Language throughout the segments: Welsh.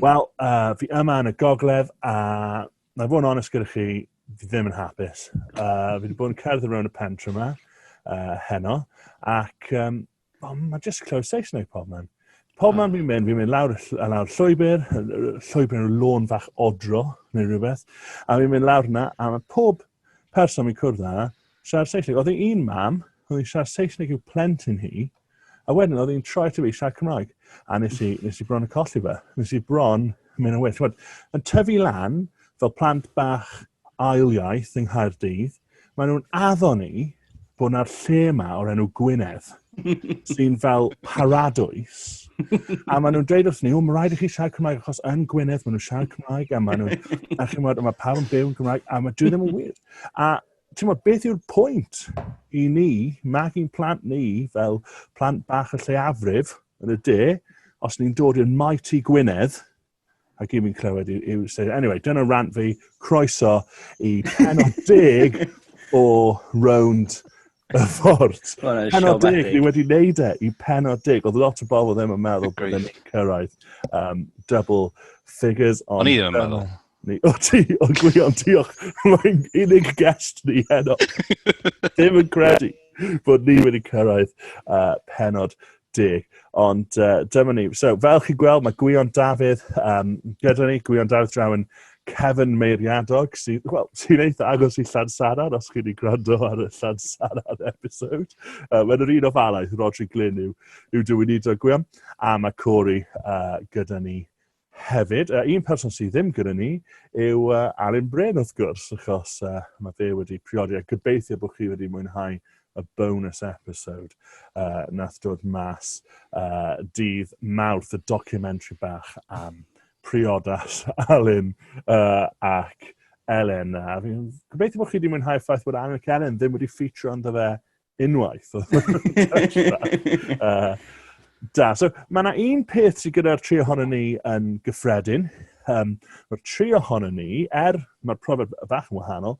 Wel, fi yma yn y gogledd, a na fod yn onest gyda chi, fi ddim yn hapus. Fi wedi bod yn cerdded rownd y pentre yma, heno, ac mae jyst clywed Saesneg pob man. Pob man fi'n mynd lawr llwybr, llwybr yn lôn fach odro, neu rhywbeth, a fi'n mynd lawr yna, a mae pob person fi'n cwrdd â, siarad Saesneg. Oedd un mam, oedd hi'n siarad Saesneg i'w plentyn hi, a wedyn oedd hi'n troi at fi siarad Cymraeg. A nes i bron y colli fe. Nes i bron mynd yn wyth. Yn tyfu lan, fel plant bach ail iaith yng Nghaerdydd, maen nhw'n addo ni bod yna'r lle yma o'r enw Gwynedd, sy'n fel paradwys. A maen nhw'n dweud wrth ni, mae rhaid i chi siarad Cymraeg, achos yn Gwynedd maen nhw'n siarad Cymraeg, a maen nhw'n, mae pawb yn byw yn Cymraeg, a mae dwi ddim yn wir. A ti'n meddwl, beth yw'r pwynt i ni, magu'n plant ni, fel plant bach y lleiafrif yn y de, os ni'n dod i'r mighty Gwynedd, ac i fi'n clywed i'w say. Anyway, dyna rant fi, croeso i penod 10 o Rownd y ffordd. Penod 10, ni wedi wneud i penod 10. Oedd lot o bobl ddim yn meddwl bod ni'n cyrraedd double figures. O'n i ddim yn meddwl. O Gwion, diolch. Mae'n unig guest ni heno. Ddim yn credu bod ni wedi cyrraedd penod 10. Ond dyma ni. So, fel chi gweld, mae Gwion Dafydd gyda ni. Gwion Dafydd draw yn cefn meiriadog sy'n eitha agos i Llansarad, os chi wedi gwrando ar y Llansarad episode. Mae'n yr un o falaeth, Rodri Glyn yw dywynido Gwion. A mae Cori gyda ni hefyd. Un person sydd ddim gyda ni yw Alun Bryn, wrth gwrs, achos mae fe wedi priodi. A gobeithio bod chi wedi mwynhau y bonus episode nath dod mas dydd Mawrth, y documentary bach am priodas Alun ac Elen. Gobeithio bod chi wedi mwynhau ffaith bod Alun ac Elen ddim wedi ffeitio ond fe unwaith. So, mae yna un peth sydd gyda'r tri ohono ni yn gyffredin. Mae'r tri ohono ni, mae'r profiad bach yn wahanol,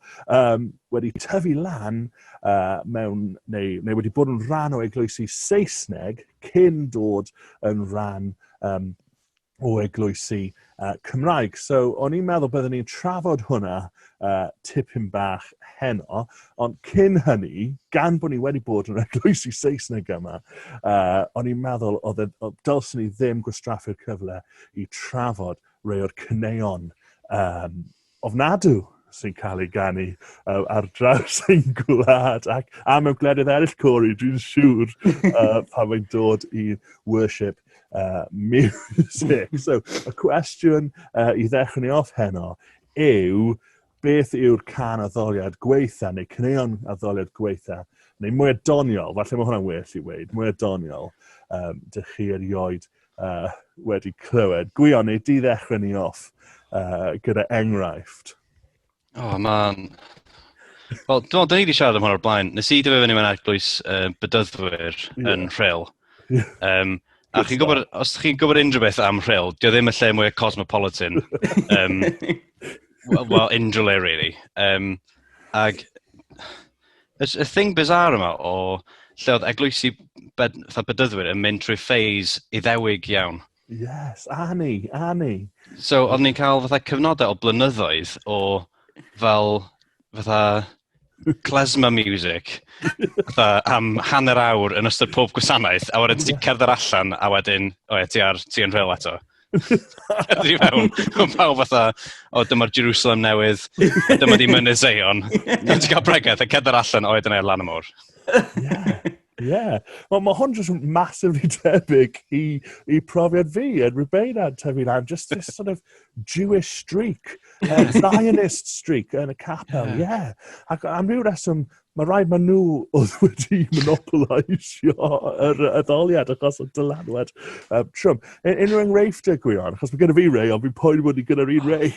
wedi tyfu lan neu wedi bod yn rhan o eglwysi Saesneg cyn dod yn rhan o eglwysi Cymraeg. So, o'n i'n meddwl byddwn ni'n trafod hwnna tipyn bach heno, ond cyn hynny, gan bod ni wedi bod yn eglwysi Saesneg yma, o'n i'n meddwl dylsyn ni ddim gwastraffu'r cyfle i trafod rhai o'r caneuon ofnadw sy'n cael ei ganu ar draws ein gwlad ac am mewn gwledydd eraill, Cori, dwi'n siŵr pan mae'n dod i worship music. So, y cwestiwn i ddechrau ni off heno yw, beth yw'r can addoliad gweitha, neu caneuon addoliad gweitha, neu mwy doniol, falle mae hwnna'n well i weid, mwy doniol, dych chi erioed wedi clywed. Gwion, neu di ddechrau ni off gyda enghraifft. Man. Wel, dyn ni wedi siarad am hwn o'r blaen. Nes i dyfu mewn eglwys bydyddwyr yn Rhyl. A chi'n gwybod, os chi'n gwybod unrhyw beth am Rhyl, dio ddim y lle mwy cosmopolitan. Well, unrhyw le, really. Ag, y thing bizarre yma o lle oedd eglwysi bydyddwyr yn mynd trwy ffeis iddewig iawn. Yes, Annie. So, oedd ni'n cael fatha cyfnodau o blynyddoedd o fel fatha klezma music fatha am hanner awr yn ystod pob gwasanaeth, a wedyn ti'n cerdded allan a wedyn, ti yn Rhyl eto. Cerdded i fewn, mae'n pawb fatha, dyma'r Jerusalem newydd, dyma di Mynydd Zion, ti'n cael bregaeth a cerdded allan, dyna i'r lan y môr. Yeah. Well, mae hwn jyst massively debyg i profiad fi yn Rwbeiniad tyfu lan, just this sort of Jewish streak, Zionist streak yn y capel, yeah. Ac am ryw reswm, mae rhaid maen nhw oedd wedi monopolisio yr addoliad achos o dylanwad trwm. Unrhyw enghreifftiau Gwion, achos mae gyda fi rei, ond fi'n poeni bod ni gyda'r un rei.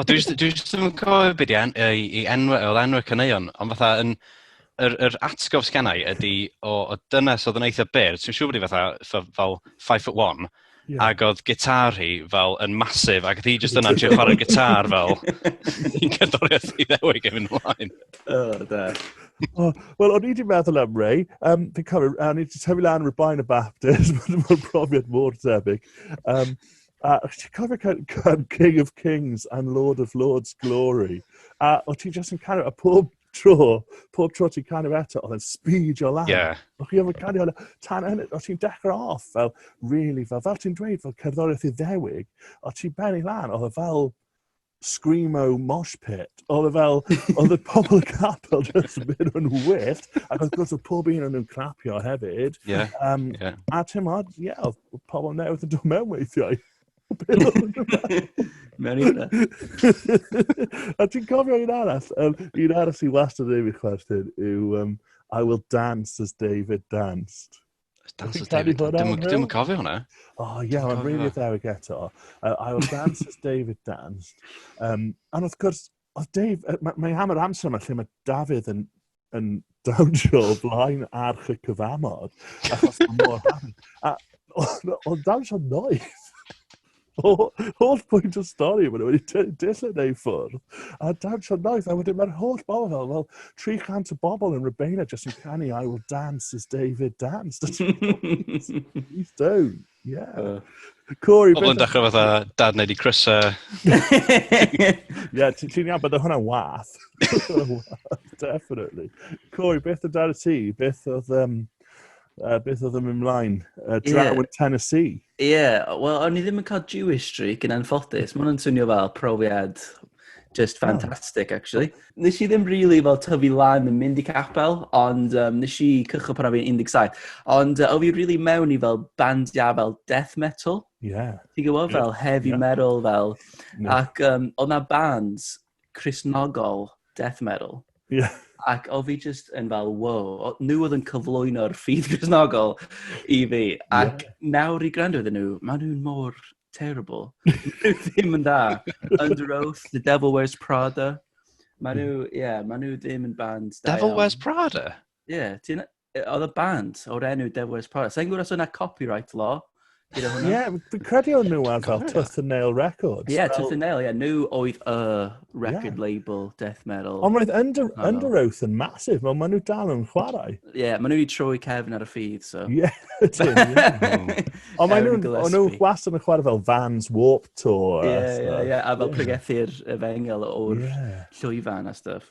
Dwi jyst yn cofio beth i enwau caneuon, ond fatha yn yr atgof sgennau ydy o dynes oedd yn eitha byr, ti'n siŵr bod hi fatha fel 5'1", ac oedd gitar hi fel yn masif, ac oedd hi jyst yna trio chwarae'r gitar fel i'n cerddoriaeth i ddewig yn mynd ymlaen. Wel, o'n i wedi meddwl am rei. Fi'n cofio, o'n i wedi tyfu lan Rwbein y Baptist, mae'n profiad mor debyg. Ti'n cofio King of Kings and Lord of Lords glory? O ti jyst yn canu, a pob tro ti'n canu eto, oedd yn speedio lan. Yeah. O chi oedd yn canu hwnna, tan hynny, o ti'n dechrau off fel, really, fel ti'n dweud, fel cerddoriaeth Iddewig, o ti'n benni lan, oedd fel screamo mosh pit, oedd y pobl y capel jyst yn mynd yn wyllt, ac oedd gwrs oedd pob un o'n nhw'n clapio hefyd. Yeah. A ti'n modd, oedd pobl newydd yn dod mewn weithiau. Mewn i hwnna. A ti'n cofio un arall? Un arall sy'n wastad yn ei chwerthin yw I will dance as David danced. Dance as David. Dim yn cofio hwnna. Oh, yeah, mae'n really ddewig eto. I will dance as David danced. And wrth gwrs, mae am yr amser yma lle mae Dafydd yn dawnsio o blaen arch y cyfamod. Achos mae mor hafn. Ond dawnsio noeth. Holl pwynt o stori, maen nhw wedi dillad ei ffwrdd. A dawnsio noeth, a wedyn mae'r holl bobl fel 300 o bobl yn Rubeina jyst yn canu I will dance as David danced. He's down, yeah. Corey, Pobl yn dechrau fatha dad wneud i crysau. Yeah, ti'n iawn, bydde hwnna'n wath. Definitely. Corey, beth o dar y ti? Beth oedd yn ymlaen? Draw in Tennessee. Wel, o'n i ddim yn cael Jewish streak yn anffodus. Mae'n swnio fel profiad just fantastic, actually. Nes i ddim really fel tyfu lan yn mynd i capel, ond nes i cychwyn pan o'n i'n 17. Ond o fi really mewn i fel bandia fel death metal. Yeah. Ti'n gwybod, fel heavy metal, fel. Ac oedd na bands Cristnogaeth death metal. Yeah. Ac o fi just yn fel, wow, nhw oedd yn cyflwyno'r ffydd Cristnogol i fi. Ac nawr i gwrando iddyn nhw, maen nhw'n mor terrible. Nhw ddim yn da. Under Oath, The Devil Wears Prada. Maen nhw ddim yn band. Devil Wears Prada? Oedd y band o'r enw Devil Wears Prada. Sa'n gwybod os yna copyright law? Yeah, fi'n credu o'n nhw ar fel Tooth and Nail Records. Yeah, Tooth and Nail, nhw oedd y record label death metal. Ond roedd Under Oath yn massive, ond maen nhw dal yn chwarae. Yeah, maen nhw wedi troi Kevin ar y ffydd, so. Yeah, Ond maen nhw wastad yn chwarae fel Vans Warped Tour. Yeah, a fel pregethu'r efengel o'r llwyfan a stuff.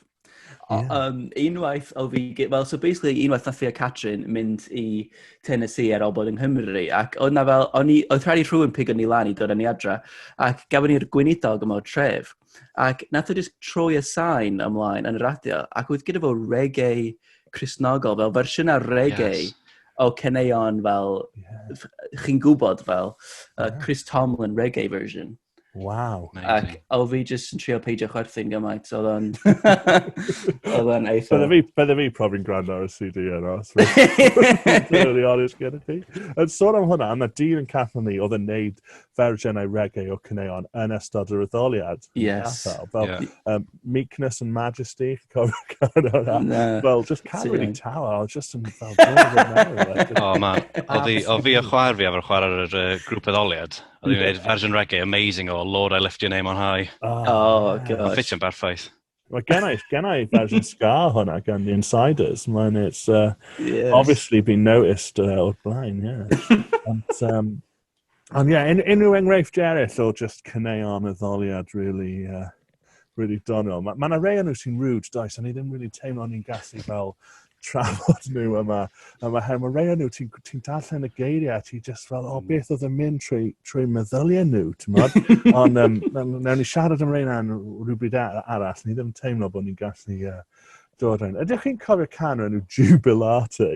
Unwaith o fi, well, so basically unwaith nath fi a Catrin mynd i Tennessee ar ôl bod yng Nghymru, ac oedd na fel, oedd rhaid i rhywun pigo ni lan i dod â ni adra, ac gafon ni'r gweinidog yma o tref, ac nath o just troi y sain ymlaen yn y radio, ac oedd gyda fo reggae Cristnogol, fel fersiwn ar reggae o caneuon fel, chi'n gwybod fel, Chris Tomlin reggae version. Wow. Ac o fi jyst yn trio peidio chwerthu'n gymaint, oedd o'n eitha. Bydde fi profi'n gwrando ar y CD yno. Really honest gyda chi. Yn sôn am hwnna, yna dyn yn cathol ni oedd yn neud fersiynau reggae o caneuon yn ystod yr addoliad. Yes. Fel Meekness and Majesty, fel, just can't really tell, I was just yn fel... O, man. O fi a chwaer fi efo'r chwaer ar y grŵp addoliad. Oedd hi'n gwneud fersiwn reggae amazing o Lord I Lift Your Name on High. Oh, gosh. Mae'n ffitio'n berffaith. Mae gennau fersiwn ska hwnna gan the Insiders. It's obviously been noticed o'r blaen, yeah. Ond unrhyw enghraifft eraill o just caneuon addoliad really doniol. Mae yna rei nhw sy'n rude, does, a ni ddim really teimlo ni'n gallu fel trafod nhw yma. Mae rei nhw ti'n darllen y geiriau, ti just fel, beth oedd yn mynd trwy meddyliau nhw, ti'n modd? Ond nawn ni siarad am reina yn rhywbryd arall, ni ddim teimlo bod ni'n gallu dod rhain. Ydych chi'n cofio can nhw Jubilate?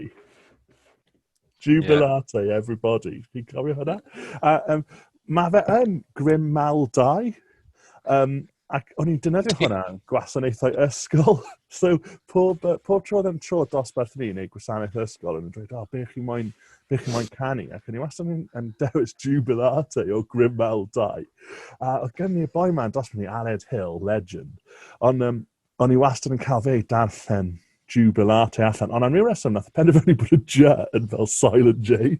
Jubilate, everybody. Chi'n cofio hwnna? Mae fe yn Grym Mal 2. Ac o'n i'n defnyddio hwnna yn gwasanaethau ysgol. So, pob tro oedd yn tro dosbarth ni neu gwasanaeth ysgol yn dweud, be chi'n moyn canu? Ac o'n i wastad yn dewis Jubilate o Grym Mal 2. Oedd gen ni y boi ma'n dosbarth ni, Aled Hill, legend. Ond o'n i wastad yn cael fe darllen Jubilate allan. Ond am ryw reswm, nath penderfynu bod y J yn fel Silent J.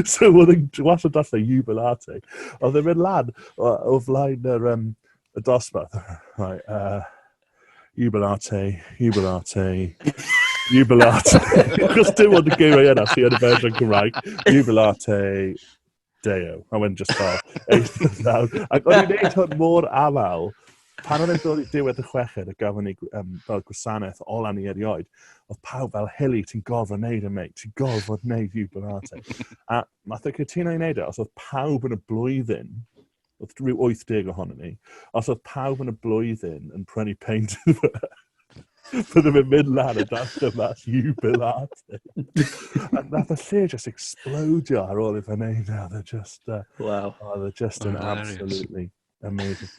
So, oedd yn wastad darllen Jubilate. Oedd yn mynd lan o flaen y dosbarth, right, Jubilate. Chos dim ond y geiriau yna, ti yn y fersiwn Cymraeg. Jubilate. Deo. A wedyn just fel, eistedd nawr. Ac o'n i'n neud hwn mor amal, pan oedd e'n dod i diwedd y chweched, y gafon ni fel gwasanaeth o lan i erioed, oedd pawb fel, Hili, ti'n gorfod wneud y mate, ti'n gorfod wneud yw bynate. A math o cytuno i wneud e, os oedd pawb yn y blwyddyn, oedd rhyw 80 ohono ni, os oedd pawb yn y blwyddyn yn prynu peint byddwn i'n mynd lan y darllen mas jubilate. A nath y lle just explodio ar ôl i fe wneud e. Oedd e just yn absolutely amazing.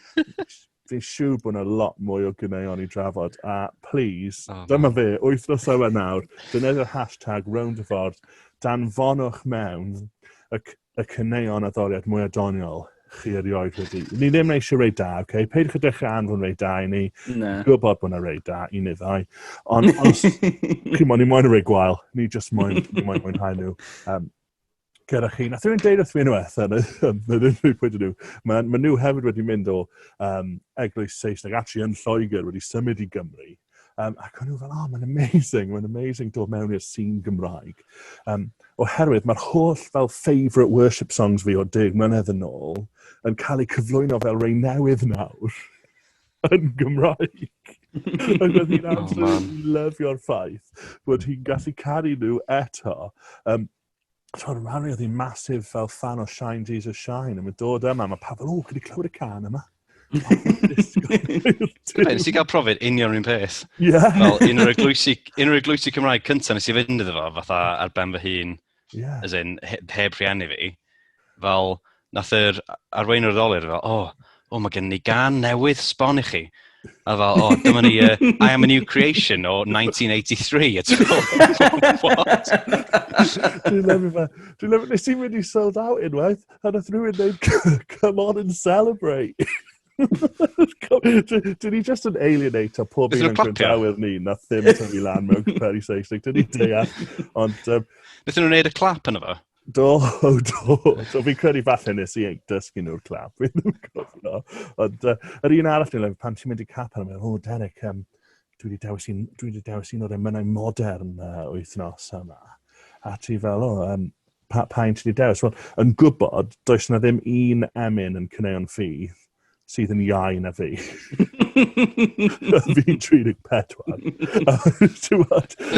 Fi'n siŵr bod yna lot mwy o ganeuon i drafod. A please, dyma fe, wythnos yma nawr, defnyddio'r hashtag Rownd y ffordd, danfonwch mewn y caneuon addoliad mwy adoniol chi erioed wedi. Ni ddim eisiau rei da, okay? Peidwch y dechrau anfon rei da i ni. Gwybod bod yna rei da i ni ddau. Ond, ni moyn y rei gwael. Ni just moyn mwynhau nhw. Gyda chi. Nath rwy'n deud wrth fi unwaith, mae nhw hefyd wedi mynd o eglwys Saesneg, actually yn Lloegr wedi symud i Gymru. Ac o'n nhw fel, mae'n amazing dod mewn i'r scene Gymraeg. Oherwydd mae'r holl fel favourite worship songs fi o 10 mlynedd yn ôl yn cael eu cyflwyno fel rei newydd nawr yn Gymraeg. Ac oedd hi'n absolutely lyfio'r ffaith bod hi'n gallu caru nhw eto. Tro'n rhan oedd hi'n massive fel fan o Shine Jesus Shine, a mae'n dod yma, mae pa fel, gyd i clywed y can yma? Nes i gael profiad union rhywun peth. Fel un o'r eglwysi Cymraeg cyntaf nes i fynd iddo fo, fatha ar ben fy hun, as in, heb rhiannu fi. Fel, nath yr arweinwr addoliad fel, mae gen ni gan newydd sbon i chi. A fel, dyma ni, I am a new creation o 1983. It's what? Dwi'n lyfio, nes i'n mynd i sold out unwaith, a nath rhywun dweud, come on and celebrate. Dyn ni just yn alienator pob un yn gwrandawyr ni, na ddim tyfu lan mewn cyferi Saesneg. Dyn ni deall, ond... Nethon nhw'n neud y clap yna fo? Do. So fi'n credu falle nes i dysgu nhw'r clap. Ond yr un arall ni'n pan ti'n mynd i capel, yn meddwl, Derek, dwi wedi dewis un o'r emynau modern wythnos yma. A ti fel, pa'n ti wedi dewis? Wel, yn gwybod, does na ddim un emyn yn caneuon ffydd sydd yn iau na fi. Fi'n 34.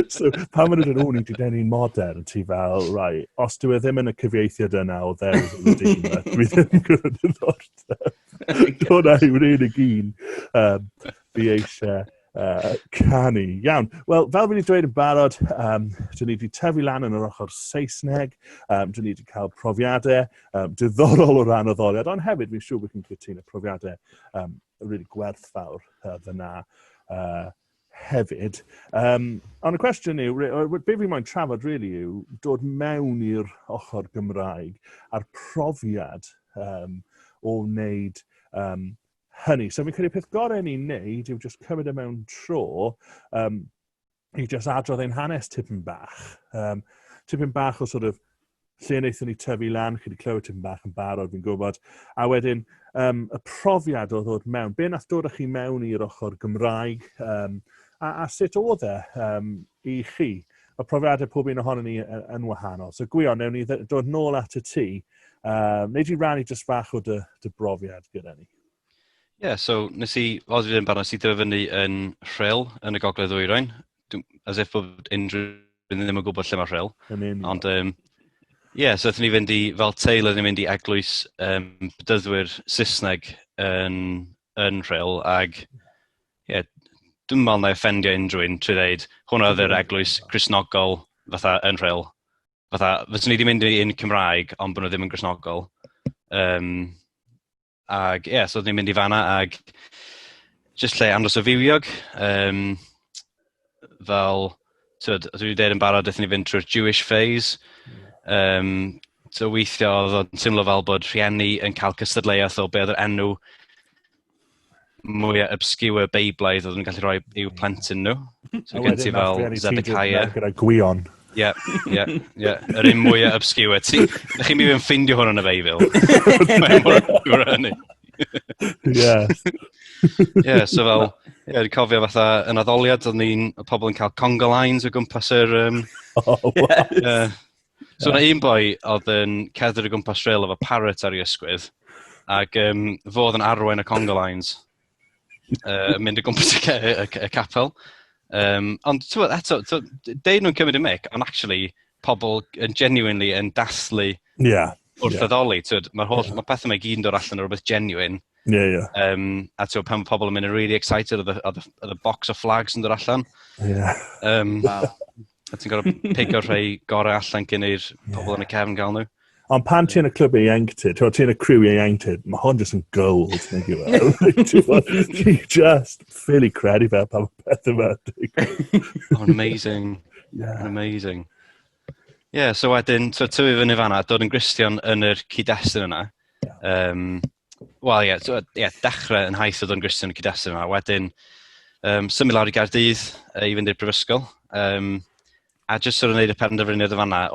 So, pan maen nhw'n ni wedi denu modern, ti fel, right, os dwi ddim yn y cyfieithiad yna o there is a redeemer, dwi ddim gwrdd yn ddordeb. Dyna yw'r unig un fi eisiau canu. Iawn. Wel, fel fi wedi dweud yn barod, dyn ni wedi tyfu lan yn yr ochr Saesneg, dyn ni wedi cael profiadau diddorol o ran addoliad, ond hefyd fi'n siŵr bod chi'n cytuno profiadau really gwerthfawr fyna hefyd. Ond y cwestiwn yw, be fi moyn trafod really yw dod mewn i'r ochr Gymraeg a'r profiad o wneud hynny. So fi'n credu peth gorau ni'n neud yw just cymryd e mewn tro i just adrodd ein hanes tipyn bach. Tipyn bach o sort of lle wnaethon ni tyfu lan, chi wedi clywed tipyn bach yn barod, fi'n gwybod. A wedyn, y profiad o ddod mewn. Be nath dod â chi mewn i'r ochr Gymraeg a sut oedd e i chi? Y profiadau pob un ohono ni yn wahanol. So Gwion, newn ni dod nôl at y ti. Neu di rannu just bach o dy brofiad gyda ni? So nes i, os fi ddim barod, nes i dyfynu yn Rhyl yn y Gogledd Ddwyrain. As if bod unrhyw ddim yn gwybod lle mae Rhyl. Ond, so ydyn ni fynd i, fel teulu, ydyn ni mynd i eglwys bydyddwyr Saesneg yn Rhyl, ag dwi'n meddwl na offendio unrhyw un trwy ddeud, hwnna oedd yr eglwys Cristnogol fatha yn Rhyl. Fatha, fyswn ni wedi mynd i'n Cymraeg, ond bod nhw ddim yn Cristnogol. Ag, so ydyn ni'n mynd i fanna, ag jyst lle andros o fywiog. Fel, dwi wedi dweud yn barod, ydyn ni fynd trwy'r Jewish phase. So weithio oedd o'n teimlo fel bod rhieni yn cael cystadleuaeth o be oedd yr enw mwyaf obscure beiblaidd oedd yn gallu rhoi i'w plentyn nhw. So gen ti fel Zedekiah. Gyda Gwion. Yr un mwyaf obscure. Ydych chi'n mynd i'n ffindio hwn yn y Beibl? Mae'n mor obscure hynny. So fel, dwi'n cofio fatha yn addoliad, oedd ni'n pobl yn cael conga lines o gwmpas yr... So yna un boi oedd yn cerdded o gwmpas trail efo parrot ar ei ysgwydd, ac fodd yn arwain y conga lines, mynd o gwmpas y capel. Ond eto, deud nhw'n cymryd y mic, ond actually, pobl yn genuinely yn dathlu wrth addoli. Mae pethau mae gyd yn dod allan o rhywbeth genuine. A pan mae pobl yn mynd yn really excited, oedd y box o flags yn dod allan. Wow. A ti'n gorau pigo rhai gorau allan gen i'r pobl yn y cefn gael nhw. Ond pan ti'n y clwb ieuenctid, ti'n y criw ieuenctid, mae hwn just yn gold. Ti just ffili credu fel pan mae pethau fe. Amazing. Amazing. So wedyn, tyfu fyny fanna, dod yn Gristion yn yr cyd-destun yna. Dechrau yn haith o dod yn Gristion yn y cyd-destun yna. Wedyn, symud lawr i Gaerdydd i fynd i'r prifysgol. A jyst sort of wneud y penderfyniad o fanna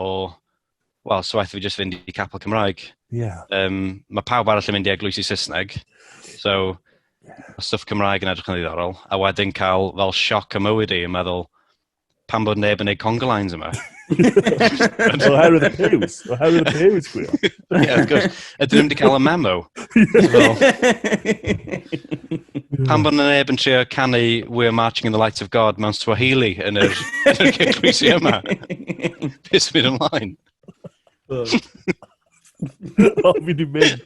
so waith fi jyst fynd i capel Cymraeg. Mae pawb arall yn mynd i eglwys i Saesneg. So, stwff Cymraeg yn edrych yn ddiddorol. A wedyn cael fel sioc y mywyd i yn meddwl, pan bod neb yn neud conga lines yma. Oherwydd y pews. Gwion. Wrth gwrs. Ydyn nhw wedi cael y memo. Pan bod neb yn trio canu We're Marching in the Light of God mewn Swahili yn yr eglwysi yma. Piss mynd ymlaen. Fi di mynd.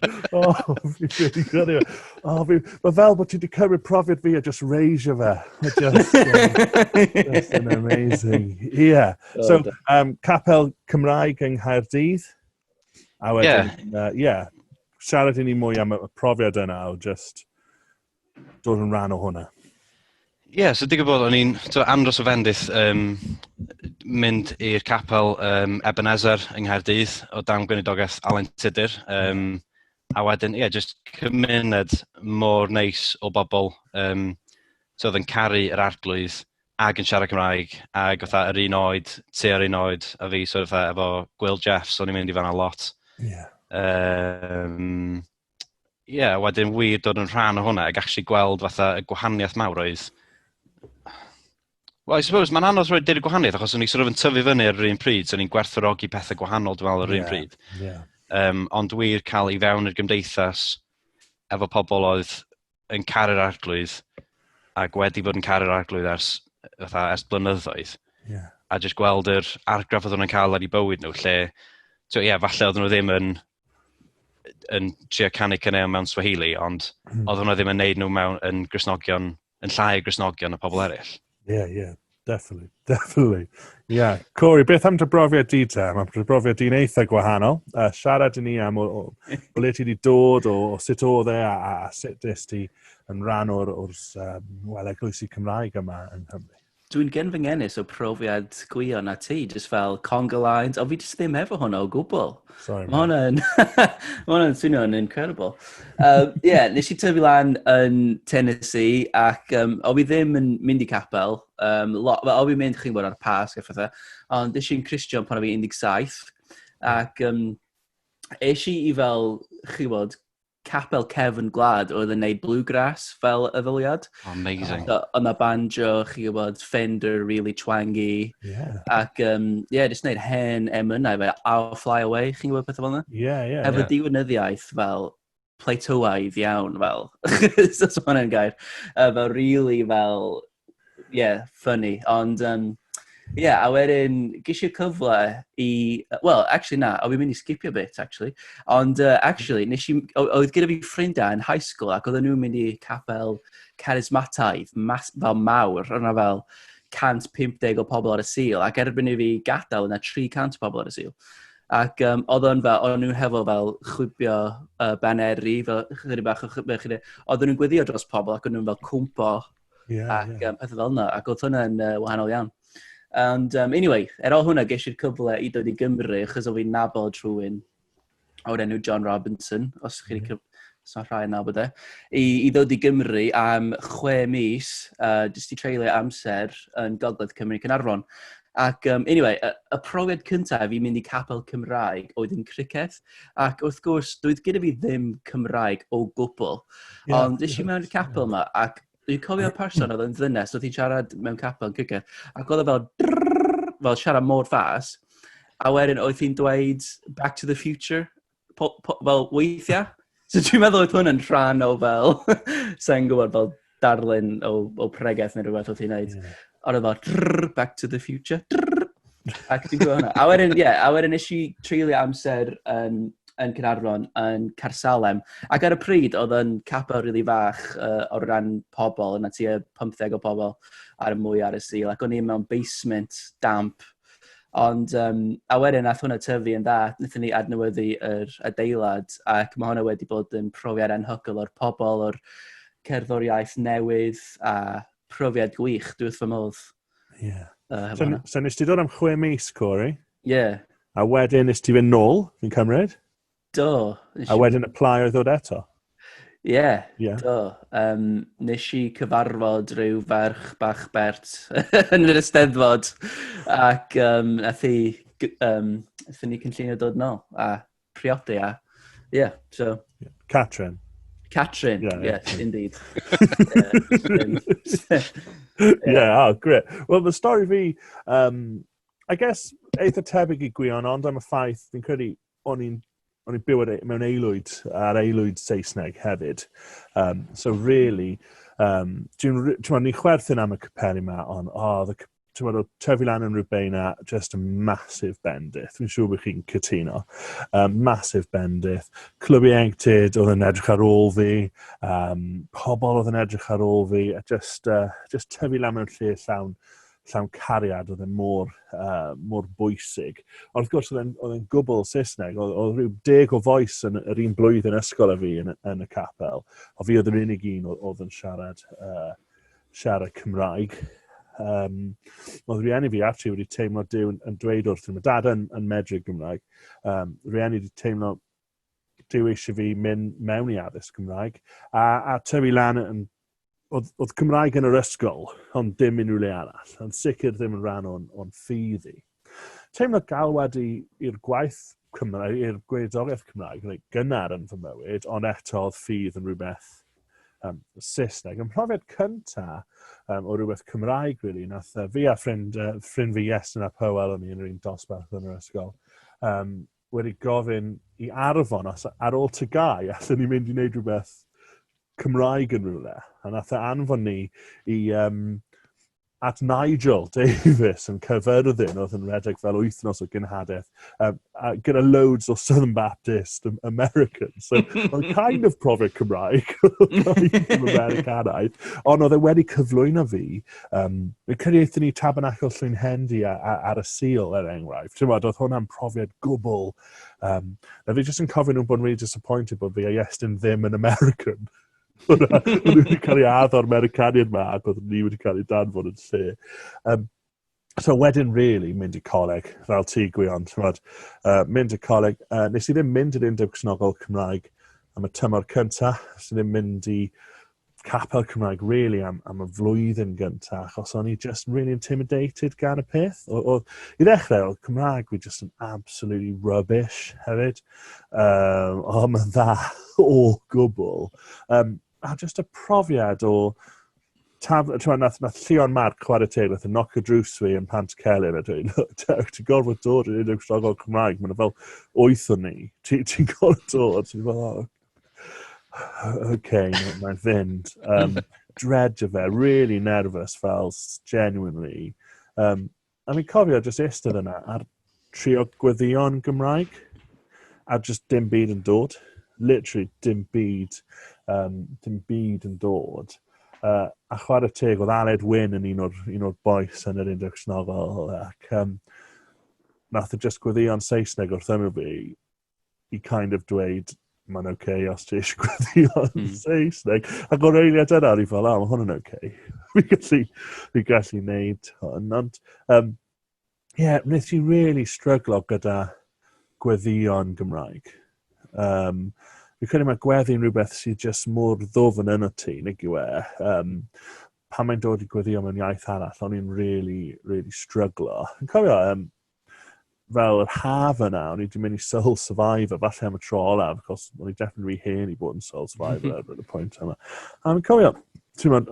Fi di gyrru. Mae fel bod ti wedi cymryd profiad fi a just reisio fe. Just an amazing. So, capel Cymraeg yng Nghaerdydd. A wedyn, siarad i ni mwy am y profiad yna o just dod yn rhan o hwnna. So dig o bod, o'n i'n andros o fendith mynd i'r capel Ebenezer yng Nghaerdydd o dan Gweinidogeth Alun Tudur. A wedyn, just cymuned mor neis o bobl oedd yn caru yr arglwydd ag yn siarad Cymraeg ag yr un oed, tua'r un oed a fi efo Gwyl Jeffs, o'n i'n mynd i fanna lot. Wedyn wir dod yn rhan o hwnna ag actually gweld y gwahaniaeth mawr oedd. Well, I suppose, mae'n anodd rhoi dweud y gwahaniaeth, achos o'n i yn tyfu fyny ar yr un pryd, so o'n i'n gwerthfawrogi pethau gwahanol dwi'n meddwl ar yr un pryd. Ond wir cael i fewn i'r gymdeithas efo pobl oedd yn caru'r arglwydd ac wedi bod yn caru'r arglwydd ers blynyddoedd. A jyst gweld yr argraff oedd nhw'n cael ar ei bywyd nhw, lle, falle oedd nhw ddim yn trio canu caneuon mewn Swahili, ond oedd nhw ddim yn neud nhw yn Gristnogion, yn llai o Gristnogion y pobl eraill. Definitely. Corey, beth am dy brofiad di te? Mae brofiad di'n eitha gwahanol. Siarad i ni am o ble ti wedi dod, o sut oedd a sut ys ti yn rhan o'r eglwysi Cymraeg yma yn Nghymru. Dwi'n gen fy ngenis o profiad Gwion a ti, just fel conga lines, o fi jyst ddim efo hwnna o gwbl. Mae hwnna'n swnio'n incredible. Nes i tyfu lan yn Tennessee ac o fi ddim yn mynd i capel, o fi'n mynd chi'n bod ar Pasg a phethau, ond nes i'n Cristion pan o fi 17 ac eis i fel, chi'n bod, capel cefn gwlad oedd yn neud bluegrass fel addoliad. Amazing. Ond na banjo, chi'n gwybod, Fender, really twangy. Ac, just neud hen emynau fe, I'll Fly Away, chi'n gwybod pethau fel yna? Efo diwynyddiaeth fel Platoaidd iawn fel. So hwnna'n gair. Fel really fel, funny. Ond, a wedyn, ges i'r cyfle i... Wel, actually na, o fi'n mynd i skipio bit, actually. Ond, actually, oedd gyda fi ffrindiau yn high school ac oedden nhw'n mynd i capel charismataidd fel mawr, o'na fel 150 o pobl ar y sil, ac erbyn i fi gadael yna 300 o pobl ar y sil. Ac oedden nhw'n hefo fel chwibio baneri, fel chydig bach o chwibio, oedden nhw'n gweddio dros pobl ac oedden nhw'n fel cwmpo ac pethau fel yna, ac oedd hwnna'n wahanol iawn. And anyway, ar ôl hwnna ges i'r cyfle i dod i Gymru, achos o fi'n nabod rhywun o'r enw John Robinson, os chi wedi so rhai yn nabod i ddod i Gymru am 6 mis, jyst i treulio amser yn Gogledd Cymru Caernarfon. Ac anyway, y profiad cyntaf fi'n mynd i capel Cymraeg oedd yn criceth, ac wrth gwrs, doedd gyda fi ddim Cymraeg o gwbl, ond ddys i mewn i'r capel yma, ac dwi'n cofio'r person oedd yn ddynes, oedd hi'n siarad mewn capel yn criceth, ac oedd e fel siarad mor fas, a wedyn oedd hi'n dweud Back to the Future, fel weithiau. So dwi'n meddwl oedd hwn yn rhan o fel, sa'n gwybod, fel darlun o pregaeth neu rhywbeth oedd hi'n neud. Ond oedd fel, Back to the Future, ac dwi'n gwybod hwnna. A wedyn nes i treulio amser yn Cynhyrchydd yn Carsalem. Ac ar y pryd, oedd yn capel rili fach o ran pobl, yna tua 15 o pobl ar y mwy ar y sil, ac o'n i mewn basement damp. Ond, a wedyn nath hwnna tyfu yn dda, wnaethon ni adnewyddu yr adeilad, ac mae hwnna wedi bod yn profiad anhygoel o'r pobl, o'r cerddoriaeth newydd, a profiad gwych, dwi wrth fy modd. Ie. So nes ti dod am 6 mis, Corey? Ie. A wedyn nes ti fynd nôl, fi'n cymryd? Do. A wedyn y plai oedd ddod eto? Ie, do. Nes i cyfarfod rhyw ferch bach bert yn yr Eisteddfod, ac athyn ni cynllunio dod nôl, a priodi, so... Catrin, yes, indeed. Great. Well, the story fi, I guess, eitha tebyg I Gwion, ond am y ffaith, fi'n credu, o'n i'n byw mewn aelwyd Saesneg hefyd. So really, ni'n chwerthin am y capeli yma, ond tyfu lan yn Rwbeina, just a massive bendith. Fi'n siŵr bod chi'n cytuno. Massive bendith. Clwb ieuenctid oedd yn edrych ar ôl fi. Pobl oedd yn edrych ar ôl fi. Just tyfu lan mewn lle llawn cariad oedd yn mor bwysig. Ond wrth gwrs, oedd yn gwbl Saesneg, oedd rhyw 10 o fois yn yr un blwyddyn ysgol a fi yn y capel. O fi oedd yr unig un oedd yn siarad Cymraeg. Oedd rhieni fi actually wedi teimlo Duw yn dweud wrth yn dad yn medru Gymraeg. Rhieni wedi teimlo Duw eisiau fi mynd mewn I addysg Gymraeg. A tyfu lan yn oedd Cymraeg yn yr ysgol, ond dim unrhyw le arall, ond sicr ddim yn rhan o'n ffydd I. Teimlo galwad i'r gwaith Cymraeg, i'r gweithredoliaeth Cymraeg, gynnar yn fy mywyd, ond eto oedd ffydd yn rhywbeth Saesneg. Yn profiad cynta o rhywbeth Cymraeg, really, nath fi a ffrind fi Iestyn a Powell o'n i yn yr un dosbarth yn yr ysgol, wedi gofyn I arfon ar ôl tygau, allan ni'n mynd I wneud rhywbeth Cymraeg yn rhywle. A nath anfon ni at Nigel Davies yn Cyfyrddin, oedd yn redeg fel 8 o gynhadaeth, gyda loads o Southern Baptist Americans. So, oedd kind of profiad Cymraeg, kind of Americanaidd, ond oedd wedi cyflwyno fi, cyfieithon ni Tabernacl Llyn Hendi ar y sil, enghraifft. Oedd hwnna'n profiad gwbl. A fi jyst yn cofio nhw'n bod yn really disappointed bod fi a Iestyn ddim yn American. Oedd wedi cael ei addo'r Americaniad yma ac oedd ni wedi cael ei danfod yn lle. So wedyn, really, mynd I coleg, fel ti Gwion. Mynd I coleg. Nes I ddim mynd i'r Undeb Cristnogol Cymraeg am y tymor cyntaf. Nes I ddim mynd I capel Cymraeg, really, am y flwyddyn gyntaf, achos o'n I just really intimidated gan y peth. I ddechrau, oedd Cymraeg fi just yn absolutely rubbish hefyd. Ond mae'n dda o gwbl. A just y profiad o... Nath Llion Marc chwarae teg, nath yn knock y drws fi yn Pant Celyn a dweud, ti'n gorfod dod i'r Undeb Cristnogol Cymraeg, mae'n fel 8 o ni. Ti'n gorfod dod, ti'n fel, okay, mae'n fynd. Dredge fe, really nervous fel, genuinely. A mi'n cofio just eistedd yna ar trio gweddion Gymraeg, a just dim byd yn dod. Literally, dim byd yn dod. A chwarae teg, oedd Aled Wyn yn un o'r boes yn yr Undeb Cristnogol, ac nath just gweddion Saesneg wrth ymwyl fi I kind of dweud, mae'n okay os ti eisiau gweddion Saesneg. Ac o'r eiliad yna, I fel, mae hwn yn okay. Fi gallu wneud hwn. Ond, wnaeth I really stryglo gyda gweddion Gymraeg. Fi'n credu mae gweddi'n rhywbeth sydd just mor ddwfn yn y ti, nag yw e. Pan mae'n dod I gweddio mewn iaith arall, o'n i'n really, really stryglo. Yn cofio, fel yr haf yna, o'n i wedi mynd I Soul Survivor, falle am y tro olaf, achos o'n I definitely hen I bod yn Soul Survivor ar y pwynt yma. A mi'n cofio,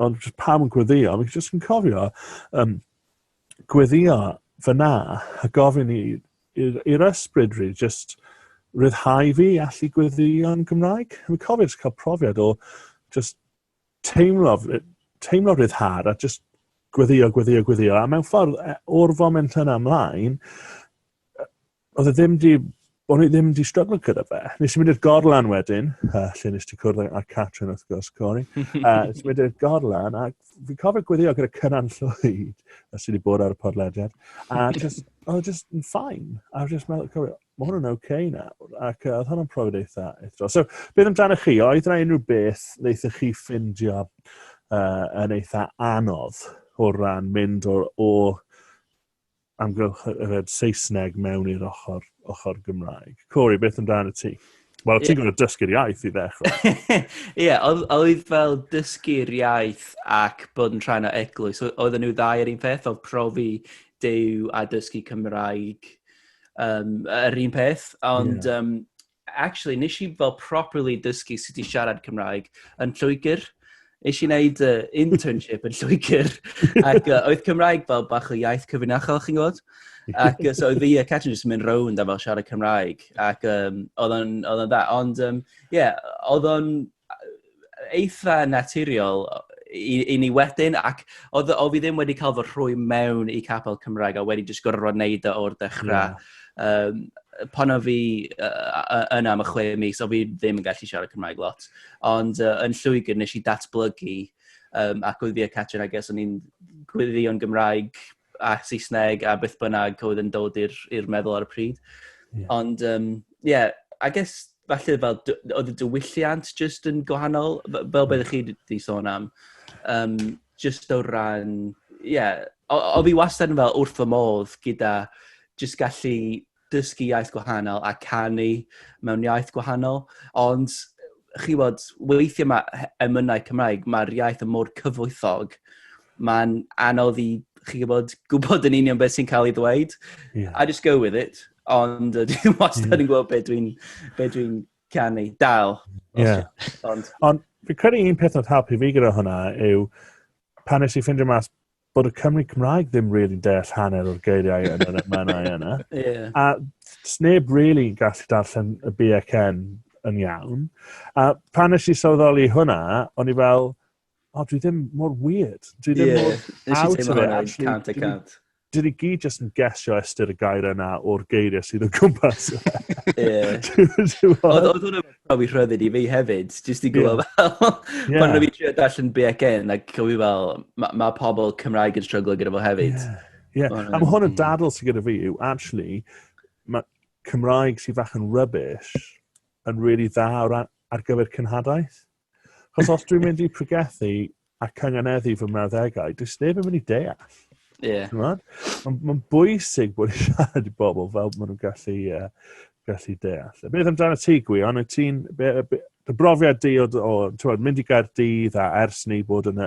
ond pam yn gweddio, mi'n just yn cofio gweddio fyna, a gofyn I i'r ysbryd rili, just ryddhau fi allu gweddïo'n Gymraeg. Mi'n cofio just cael profiad o just teimlo ryddhad a just gweddio. A mewn ffordd, o'r foment yna ymlaen, o'n i ddim di struggle gyda fe. Nes i mynd i'r gorlan wedyn, lle nes ti cwrdd â Catrin wrth gwrs, Cori. Nes i mynd i'r gorlan, a fi'n cofio gweddio gyda cynnan llwyd, sydd wedi bod ar y podlediad, a just yn ffain. A just meddwl, cofio, mae hwnna'n okay nawr, ac oedd hwnna'n profiad eitha. So, beth amdano chi, oedd yna unrhyw beth ddeithoch chi ffindio yn eitha anodd o ran mynd o amgylch Saesneg mewn i'r ochr Gymraeg. Cori, beth amdano ti? Wel, ti'n gwybod dysgu'r iaith i ddechrau. Ie, oedd fel dysgu'r iaith ac bod yn rhan o eglwys. Oedden nhw ddau yr un peth, oedd profi Duw a dysgu Cymraeg yr un peth. Ond, actually, nes i fel properly dysgu sut i siarad Cymraeg yn Lloegr. Nes i wneud internship yn Lloegr. Ac oedd Cymraeg fel bach o iaith cyfrinachol, chi'n gwybod? Ac so oedd fi a Catrin jyst yn mynd rownd a fel siarad Cymraeg. Ac oedd o'n dda. Ond, oedd o'n eitha naturiol i ni wedyn. Ac oedd fi ddim wedi cael fy rhoi mewn i capel Cymraeg a wedi jyst gorfod wneud o'r dechrau. Pan o fi yna am y 6 mis, o fi ddim yn gallu siarad Cymraeg lot. Ond yn Lloegr nes i datblygu, ac oedd fi a Catrin, I guess, o'n i'n gweddïo'n Gymraeg a Saesneg a beth bynnag oedd yn dod i'r meddwl ar y pryd. Ond, I guess, falle fel, oedd y diwylliant just yn gwahanol, fel byddwch chi wedi sôn am. Just o ran, o fi wastad yn fel wrth fy modd gyda just gallu dysgu iaith gwahanol a canu mewn iaith gwahanol. Ond, chi bod, weithiau mae emynau Cymraeg, mae'r iaith yn mor cyfoethog. Mae'n anodd i, chi gwybod yn union beth sy'n cael ei ddweud. I just go with it. Ond, dwi'n wastad yn gwybod beth dwi'n canu. Dal. Ond, fi'n credu un peth oedd helpu fi gyda hwnna yw pan nes i ffindio mas bod y Cymru Cymraeg ddim really deall hanner o'r geiriau yn y menau yna. A sneb really gallu darllen y BCN yn iawn. A pan nes i sylweddoli hwnna, o'n i fel, dwi ddim mor weird. Dwi ddim mor out of it, actually. Dyd i gyd jyst yn gesio ystyr y gair yna o'r geiriau sydd yn gwmpas. Oedd hwnna'n profi rhyddid i fi hefyd, jyst i gwybod fel. Pan fi trio darllen BCN, ac cywi fel, mae pobl Cymraeg yn struglo gyda fo hefyd. A mae hwn yn dadl sydd gyda fi yw, actually, mae Cymraeg sydd fach yn rubbish yn really dda ar gyfer cynhadaeth. Chos os dwi'n mynd i pregethu a cynganeddu fy mrawddegau, dwi'n neb yn mynd i deall. Mae'n bwysig bod i siarad i bobl fel maen nhw'n gallu deall. Beth amdano ti, Gwion? Y brofiad di o mynd i Gaerdydd a ers ni bod yn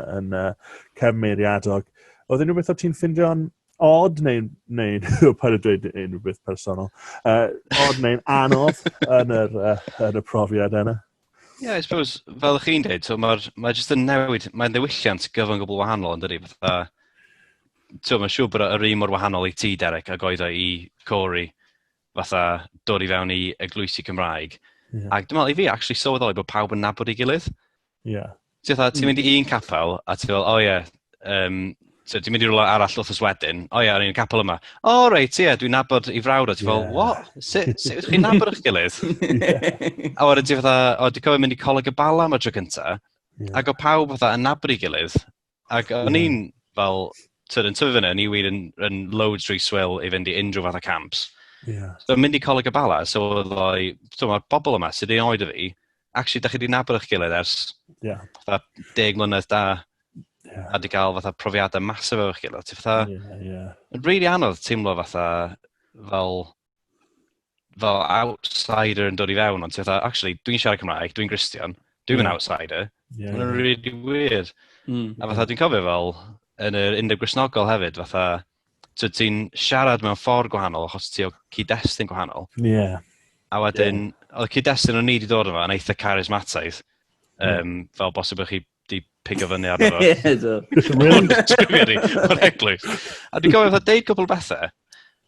cefnmeiriadog, oedd unrhyw beth o ti'n ffindio'n odd neu'n paid o dweud unrhyw beth personol, odd neu'n anodd yn y profiad yna? I suppose, fel chi'n dweud, so mae jyst yn newid, mae'n ddewylliant gyfan gwbl wahanol yn dydi, mae'n siŵr bod yr un mor wahanol i ti, Derek, ac oedd o i Cori, fatha dod i fewn i eglwysi Cymraeg. Ac dwi'n meddwl i fi, actually sylweddoli bod pawb yn nabod ei gilydd. Ti'n mynd i un capel, a ti'n fel, so ti'n mynd i rwla arall wrthos wedyn, yn un capel yma. Reit, dwi'n nabod i frawd, a ti'n fel, what? Sut ydych chi'n nabod eich gilydd? A wedyn ti'n fatha, dwi'n cofio mynd i coleg y bala am y tro cynta, ac o pawb fatha yn nabod ei gilydd, ac o'n i'n fel, yn tyfu fyny, ni wir yn loads drwy swyl i fynd i unrhyw fath o camps. So mynd i coleg y bala, so mae'r bobl yma sydd yn oed o fi, actually, da chi wedi nabod eich gilydd ers 10 mlynedd da, a di gael fatha profiadau masif efo'ch gilydd. Ti'n fatha, yn really anodd teimlo fatha fel outsider yn dod i fewn, ond ti'n fatha, actually, dwi'n siarad Cymraeg, dwi'n Gristion, dwi'n outsider, mae'n really weird. A fatha, dwi'n cofio fel, yn yr undeb Cristnogol hefyd, fatha, ti'n siarad mewn ffordd gwahanol achos ti o cyd-destun gwahanol. A wedyn, oedd cyd-destun o'n ni wedi dod yma yn eitha charismataidd, fel bosib chi wedi pigo fyny ar efo. O'r eglwys. A dwi'n gofio fatha deud cwbl bethau,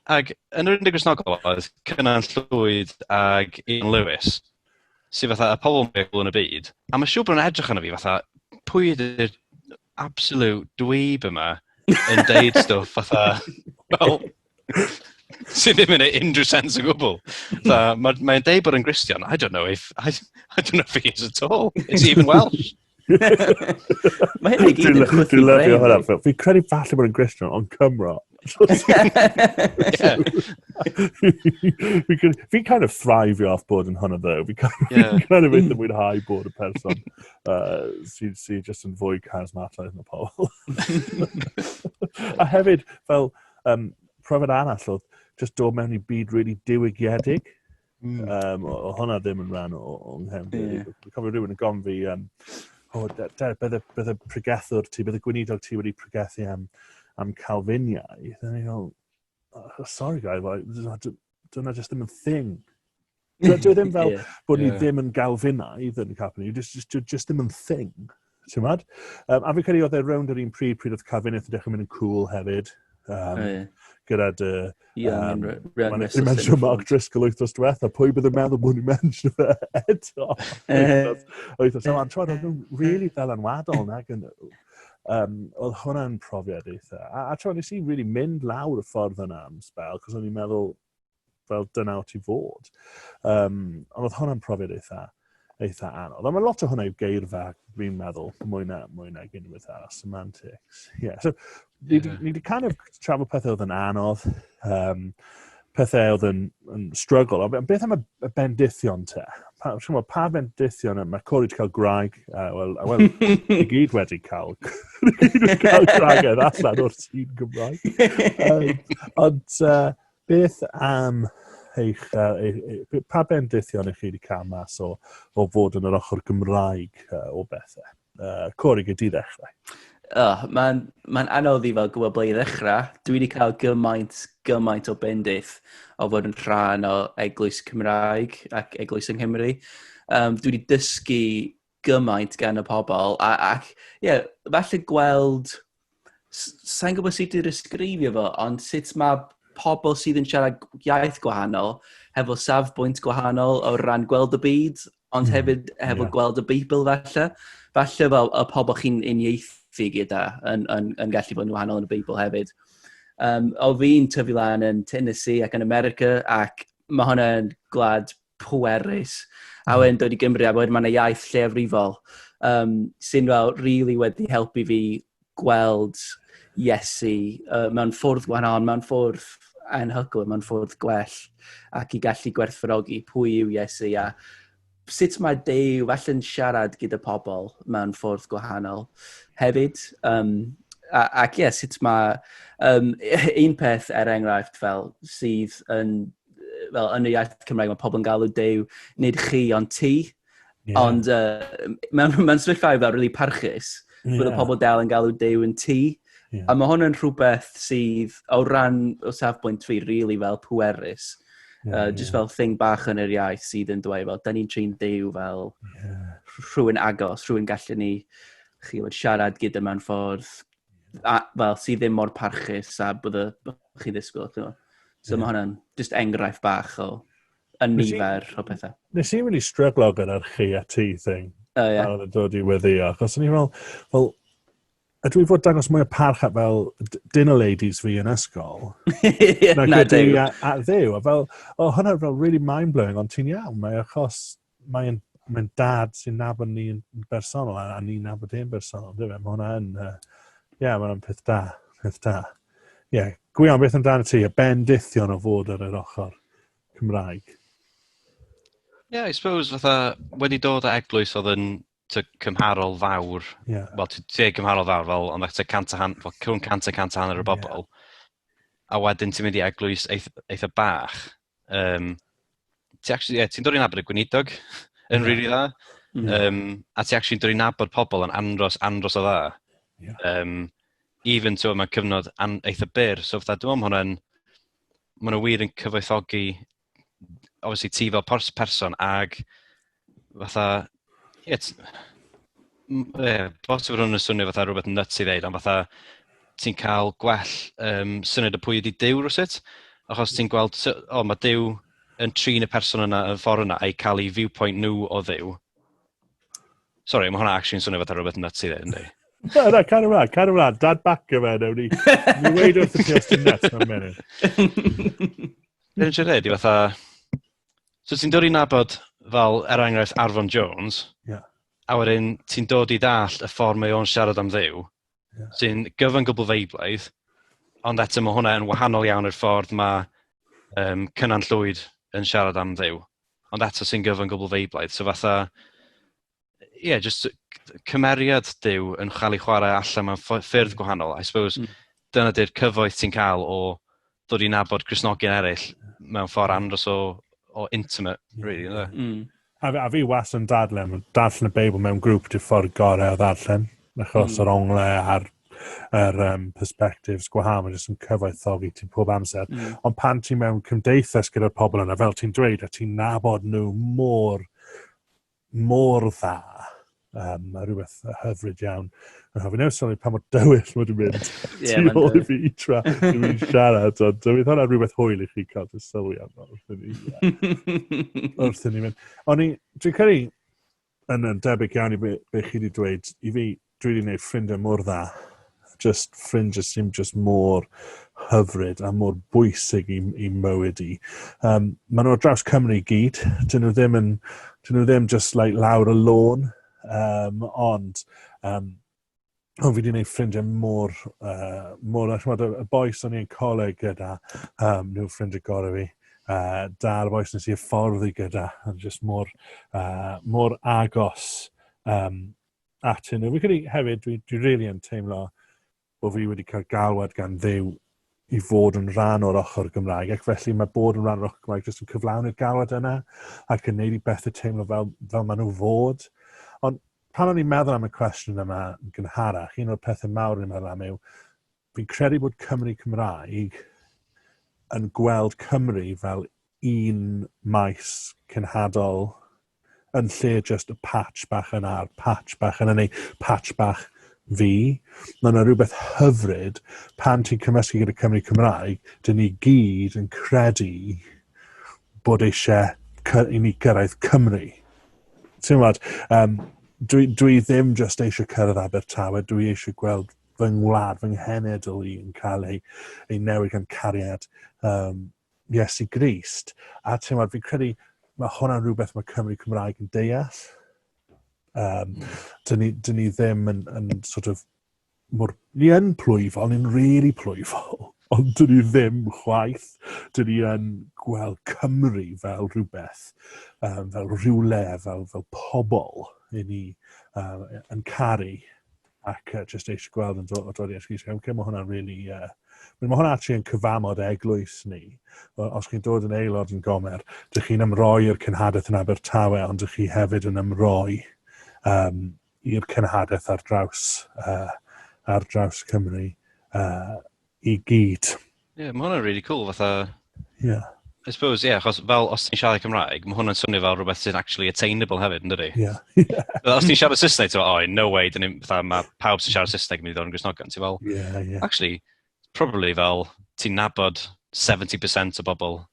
Ag yn yr unig Cristnogol oedd Cynan Llwyd ag Ian Lewis, sydd fatha y pobl meddwl yn y byd. A mae siŵr bod yn edrych yna fi fatha, pwy ydy'r absolute dweeb yma yn deud stwff fatha, wel, sydd ddim yn ei unrhyw sens o gwbl. Mae'n deud bod yn Gristion. I don't know if he is at all. Is he even Welsh? Mae hyn i gyd yn chwythu Dwi'n lyfio hwnna. brain. Fi'n credu falle bod yn Gristion, ond Cymro. Fi'n kind of thrivio off bod yn hwnna ddo. Fi'n kind of eitha mwynhau bod y person sy'n just yn fwy charismatic yn y pobl. A hefyd, fel profiad arall oedd just dod mewn i byd really diwygiedig. O hwnna ddim yn rhan o'n nghefn. Fi'n cofio rhywun yn gofyn fi, bydd y pregethwr ti, bydd y gweinidog ti wedi pregethu am Calfiniaeth. And you go, sorry guys, dyna just ddim yn thing. Dwi ddim fel bod ni ddim yn Galfinaidd yn Calfiniaeth, just ddim yn thing. A fi'n credu oedd e rownd yr un pryd oedd Calfiniaeth yn dechrau mynd yn cool hefyd. Gyda dy... Mae'n mention Mark Driscoll wythnos diwetha, pwy bydd yn meddwl bod ni'n mention fe eto. Wythnos, so, ond oedd nhw'n really ddylanwadol nag yn nhw. Oedd hwnna'n profiad eitha. A nes i'n really mynd lawr y ffordd yna am spel, cos o'n i'n meddwl fel dyna o ti fod. Ond oedd hwnna'n profiad eitha anodd. Ond mae lot o hwnna yw geirfa, fi'n meddwl, mwy na unrhyw arall, semantics. So, ni wedi kind of trafod pethau oedd yn anodd, pethau oedd yn struggle. Beth am y bendithion te? Pa bendithion mae Cori wedi cael graig? Wel, i gyd wedi cael graigedd allan o'r tîm Gymraeg. Ond beth am pa bendithion ych chi wedi cael mas o fod yn yr ochr Gymraeg o bethau? Cori, gyd i ddechrau. Mae'n anodd i fel gwybod ble i ddechrau. Dwi wedi cael gymaint o bendith o fod yn rhan o eglwys Cymraeg ac eglwys yng Nghymru. Dwi wedi dysgu gymaint gan y pobl. Ac falle gweld, sa'n gwybod sut i'n ysgrifio fo, ond sut mae pobl sydd yn siarad iaith gwahanol, hefo safbwynt gwahanol o ran gweld y byd, ond hefyd hefo gweld y Beibl falle. Falle fel y pobl chi'n uniaethu gyda yn gallu bod yn wahanol yn y Beibl hefyd. O fi'n tyfu lan yn Tennessee ac yn America, ac mae hwnna'n gwlad pwerus. A wedyn dod i Gymru, a wedyn mae'n iaith lleafrifol, sy'n fel really wedi helpu fi gweld Iesu mewn ffordd gwahanol, mewn ffordd anhygoel, mewn ffordd gwell, ac i gallu gwerthfawrogi pwy yw Iesu, a sut mae Duw falle'n siarad gyda pobl mewn ffordd gwahanol hefyd. Ac sut mae un peth enghraifft fel sydd yn y iaith Cymraeg, mae pobl yn galw Duw nid chi ond ti, ond mewn sefyllfa fel rili parchus, bydd y pobl dal yn galw Duw yn ti. A mae hwnna'n rhywbeth sydd o ran o safbwynt fi rili fel pwerus. Just fel thing bach yn yr iaith sydd yn dweud fel, da ni'n trin Duw fel rhywun agos, rhywun gallen ni siarad gyda mewn ffordd fel sydd ddim mor parchus a bydd chi ddisgwyl. So mae hwnna'n just enghraifft bach o nifer o pethau. Nes i'n really stryglo gyda'r chi a ti thing. Ar ôl dod i weddio. Achos o'n i fel, ydw i fod dangos mwy o parch at fel dinner ladies fi yn ysgol. Na Duw. A Dduw. A fel, hwnna fel really mind-blowing, ond ti'n iawn. Mae'n dad sy'n nabod ni yn bersonol, a ni'n nabod e'n bersonol. Mae hwnna'n peth da. Gwion, beth amdano ti? Y bendithion o fod ar yr ochr Cymraeg. I suppose fatha wedi dod â eglwys oedd yn cymharol fawr, wel, ti cymharol fawr, fel, ond cwn 100 hanner o bobl, a wedyn ti'n mynd i eglwys eitha bach. Ti'n dod i nabod y gweinidog yn rili dda, a ti actually'n dod i nabod pobl yn andros o dda. Even to mae'n cyfnod eitha byr, so fatha dwi'n meddwl mae'n wir yn cyfoethogi, obviously ti fel person, ag fatha, bosib hwn yn swnio fatha rhywbeth nuts i ddeud, ond fatha ti'n cael gwell syniad o pwy ydi Duw rwsut. Achos ti'n gweld, mae Duw yn trin y person yna yn ffordd yna a'i cael ei viewpoint nhw o Dduw. Sorry, mae hwnna actually'n swnio fath o rhywbeth nuts i ddweud, ynddi? Na, car ymlaen, dad back o fe, newn ni weid wrth y ti os ti'n nuts mewn munud. Be'n eisiau dweud, i fatha... So ti'n dod i nabod fel, enghraifft, Arfon Jones, a wedyn ti'n dod i ddall y ffordd mae o'n siarad am Dduw, sy'n gyfan gwbl feiblaidd, ond eto mae hwnna yn wahanol iawn i'r ffordd mae Cynan Llwyd yn siarad am Dduw, ond eto sy'n gyfan gwbl feiblaidd. So fatha, just cymeriad Duw yn cael ei chwarae allan mewn ffyrdd gwahanol. I suppose dyna di'r cyfoeth ti'n cael o ddod i nabod Cristnogion eraill mewn ffordd andros o intimate, really, ynddo? A fi was yn darllen y Beibl mewn grŵp di'r ffordd gorau o ddarllen, achos yr onglau a'r perspectives gwahanol jyst yn cyfoethogi ti'n pob amser. Ond pan ti'n mewn cymdeithas gyda'r pobl yna, fel ti'n dweud, a ti'n nabod nhw mor dda, mae rhywbeth hyfryd iawn. Fi'n newid sôn pan mor dywyll mae dwi'n mynd tu ôl i fi tra i fi'n siarad, ond bydd hwnna rhywbeth hwyl i chi cael dy sylwi am wrth i ni mynd. Ond dwi'n credu yn debyg iawn i be chi wedi dweud, i fi, dwi wedi gwneud ffrindiau mor dda, just ffrindiau sy'n just mor hyfryd a mor bwysig i mywyd i. Maen nhw draws Cymru i gyd, dyn nhw ddim just like lawr y lôn, ond fi wedi gwneud ffrindiau mor, y boes o'n i'n coleg gyda, nhw ffrindiau gorau fi, da'r boes nes i hyfforddi gyda, just mor agos atyn nhw. Fi credu hefyd, dwi really yn teimlo bod fi wedi cael galwad gan Dduw i fod yn rhan o'r ochr Gymraeg, ac felly mae bod yn rhan o'r ochr Gymraeg jyst yn cyflawni'r galwad yna, ac yn neud i bethau teimlo fel maen nhw fod. Ond pan o'n i'n meddwl am y cwestiwn yma yn gynharach, un o'r pethau mawr yn meddwl am yw, fi'n credu bod Cymru Cymraeg yn gweld Cymru fel un maes cynhadol yn lle just y patch bach yna, patch bach yna, neu patch bach fi. Mae'n rhywbeth hyfryd pan ti'n cymysgu gyda Cymru Cymraeg, dyn ni gyd yn credu bod eisiau i ni gyrraedd Cymru. Ti'n gwybod, dwi ddim just eisiau cyrraedd Abertawe, dwi eisiau gweld fy ngwlad, fy nghenedl i yn cael ei newid gan cariad Iesu Grist. A ti'n gwybod, fi'n credu mae hwnna'n rhywbeth mae Cymru Cymraeg yn deall. Dyn ni ddim yn sort of ni yn plwyfol, ni'n really plwyfol, ond dyn ni ddim chwaith. Dyn ni yn gweld Cymru fel rhywbeth, fel rhywle, fel pobl i ni yn caru ac just eisiau gweld yn dod i Iesu Grist. Mae hwnna'n really... Mae hwnna actually yn cyfamod eglwys ni. Os chi'n dod yn aelod yn Gomer, dych chi'n ymroi'r cynhadaeth yn Abertawe, ond dych chi hefyd yn ymroi i'r cynhadaeth ar draws Cymru i gyd. Mae hwnna'n really cool, fatha... I suppose, achos fel os ti'n siarad Cymraeg, mae hwnna'n swnio fel rhywbeth sy'n actually attainable hefyd, ynddi? Os ti'n siarad Saesneg, ti'n fel, no way, mae pawb sy'n siarad Saesneg yn mynd i ddod yn Gristnogion, ti'n fel, actually, probably fel, ti'n nabod 70% o bobl.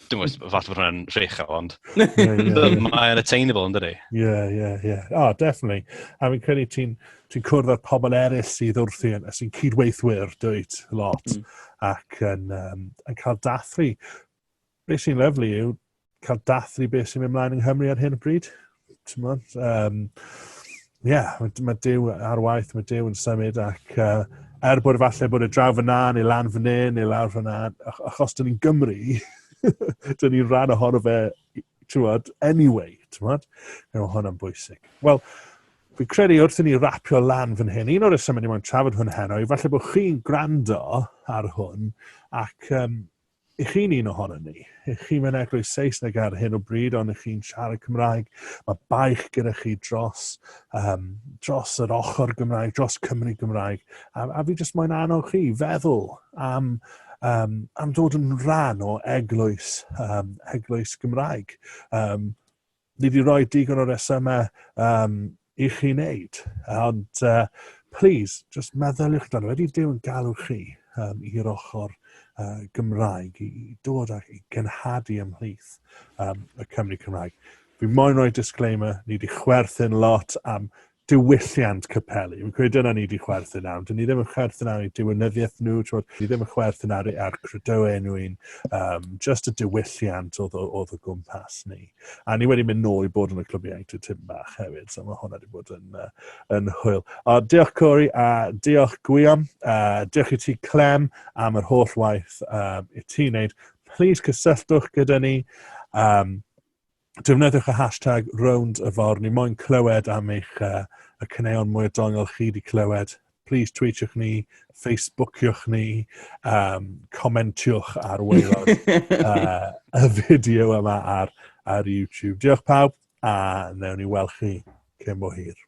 Dwi'n meddwl, fath bod hwnna'n rhechel, ond mae'n attainable, ynddi? Definitely. A fi'n credu ti'n cwrdd â'r pobl eraill sydd wrthi yn, sy'n cydweithwyr, dweud, lot, ac yn cael dathlu. Be sy'n lyflu yw cael dathlu beth sy'n mynd mlaen yng Nghymru ar hyn o bryd. Mae Duw ar waith, mae Duw yn symud, ac bod falle bod y draw fyna, neu lan fyna, neu lawr fyna, achos dyn ni'n Gymru, dyn ni'n rhan ohono fe, anyway, mae hwnna'n bwysig. Wel, fi'n credu wrth i ni rapio lan fan hyn, un o'r resymau ni moyn trafod hwn heno, i falle bod chi'n gwrando ar hwn, ac i chi'n un ohono ni. I chi mewn eglwys Saesneg ar hyn o bryd, ond i chi'n siarad Cymraeg, mae baich gyda chi dros yr ochr Gymraeg, dros Cymru Gymraeg, a fi jyst moyn annog chi feddwl am dod yn rhan o eglwys Gymraeg. Ni wedi rhoi digon o resymau i chi wneud, ond please, just meddyliwch dan, wedi Duw yn galw chi i'r ochr Gymraeg i dod ac i gynhadu ymhlith y Cymru Cymraeg. Fi moyn rhoi disclaimer, ni wedi chwerthu'n lot am diwylliant capelu. Fi'n credu dyna ni wedi chwerthu'n am. Dyn ni ddim yn chwerthu'n am eu diwynyddiaeth nhw, ni ddim yn chwerthu'n ar credoau nhw'n, just y diwylliant oedd o gwmpas ni. A ni wedi mynd nôl i bod yn y clwb ieuenctid tym bach hefyd, so mae hwnna wedi bod yn hwyl. O, diolch Cori a diolch Gwion. Diolch i ti Clem am yr holl waith i ti wneud. Please cysylltwch gyda ni. Defnyddiwch y hashtag Rownd y for. Ni moyn clywed am eich y caneuon mwy doniol chi wedi clywed. Please tweetiwch ni, Facebookiwch ni, comentiwch ar waelod y fideo yma ar YouTube. Diolch pawb, a newn ni weld chi cyn bo hir.